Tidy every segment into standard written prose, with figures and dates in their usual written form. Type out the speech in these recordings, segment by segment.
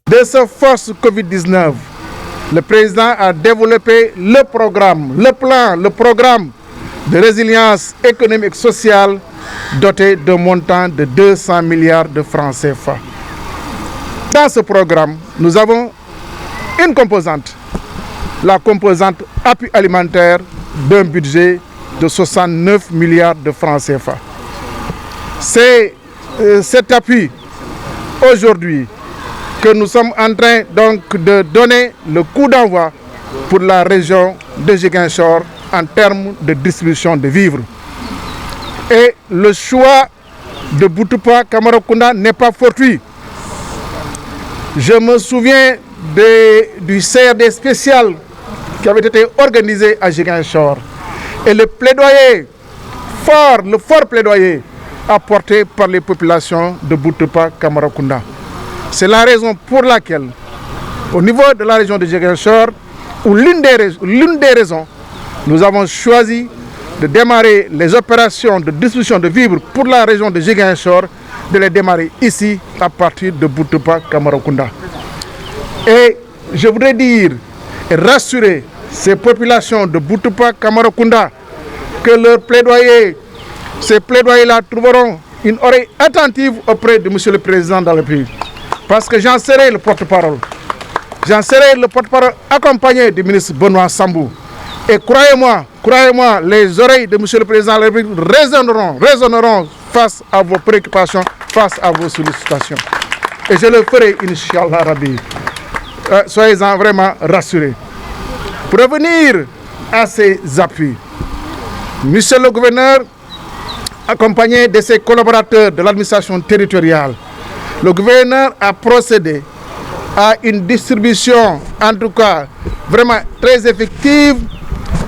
de ce force Covid-19, le président a développé le programme de résilience économique et sociale doté d'un montant de 200 milliards de francs CFA. Dans ce programme, nous avons une composante, la composante appui alimentaire d'un budget de 69 milliards de francs CFA. C'est cet appui aujourd'hui que nous sommes en train donc de donner le coup d'envoi pour la région de Ziguinchor en termes de distribution de vivres. Et le choix de Boutoupa Camaracounda n'est pas fortuit. Je me souviens du CRD spécial qui avait été organisé à Ziguinchor et le fort plaidoyer apporté par les populations de Boutoupa Camaracounda. C'est la raison pour laquelle, au niveau de la région de Ziguinchor, ou l'une des raisons, nous avons choisi de démarrer les opérations de distribution de vivres pour la région de Ziguinchor, de les démarrer ici à partir de Boutoupa Camaracounda. Et je voudrais dire et rassurer ces populations de Boutoupa Camaracounda que ces plaidoyers-là trouveront une oreille attentive auprès de M. le Président de la République. Parce que j'en serai le porte-parole. J'en serai le porte-parole accompagné du ministre Benoît Sambou. Et croyez-moi, les oreilles de M. le Président de la République résonneront face à vos préoccupations, face à vos sollicitations. Et je le ferai, Inch'Allah Rabbi. Soyez-en vraiment rassurés. Pour revenir à ces appuis, Monsieur le gouverneur, accompagné de ses collaborateurs de l'administration territoriale, le gouverneur a procédé à une distribution, en tout cas vraiment très effective,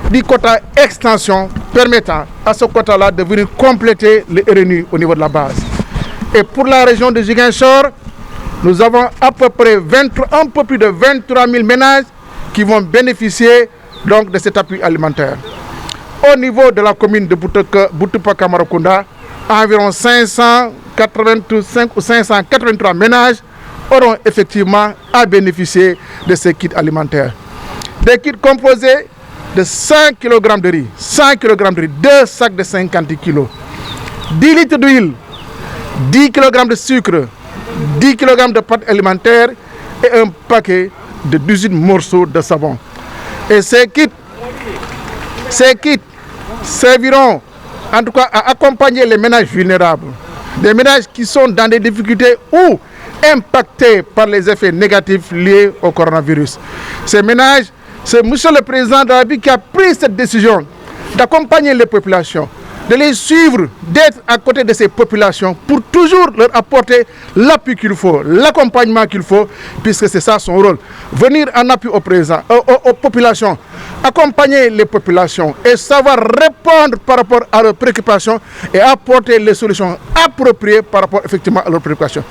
du quota extension permettant à ce quota-là de venir compléter le RNU au niveau de la base. Et pour la région de Ziguinchor, nous avons à peu près un peu plus de 23 000 ménages qui vont bénéficier donc de cet appui alimentaire. Au niveau de la commune de Boutoupa Camaracounda, environ 585 ou 583 ménages auront effectivement à bénéficier de ces kits alimentaires. Des kits composés de 100 kg de riz, 2 sacs de 50 kg, 10 litres d'huile, 10 kg de sucre, 10 kg de pâtes alimentaires et un paquet de 18 morceaux de savon. Et ces kits serviront en tout cas à accompagner les ménages vulnérables, des ménages qui sont dans des difficultés ou impactés par les effets négatifs liés au coronavirus. Ces ménages, c'est M. le Président de la République qui a pris cette décision d'accompagner les populations, de les suivre, d'être à côté de ces populations pour toujours leur apporter l'appui qu'il faut, l'accompagnement qu'il faut, puisque c'est ça son rôle. Venir en appui aux populations, accompagner les populations et savoir répondre par rapport à leurs préoccupations et apporter les solutions appropriées par rapport effectivement à leurs préoccupations.